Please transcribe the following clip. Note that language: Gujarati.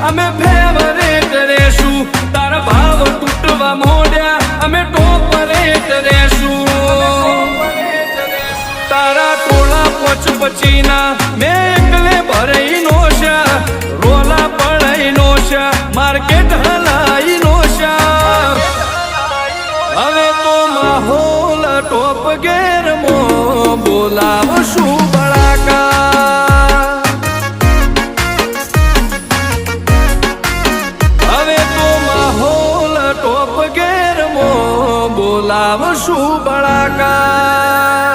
અમે ફેવરેટ રેશું તારા ભાવ તૂટવા મોડ્યા અમે ટોપરેટ રેશું તારા ટોળા પોચ પછીના મેં એકલે ભરાઈ નો છે રોલા પડાઈ નો છે માર્કેટ હલાઈ નો છે હવે તો માહોલ ટોપ ગેર મો બોલાવશું બળાકા હવે તો માહોલ ટોપ ગેર મો બોલાવશું બળાકા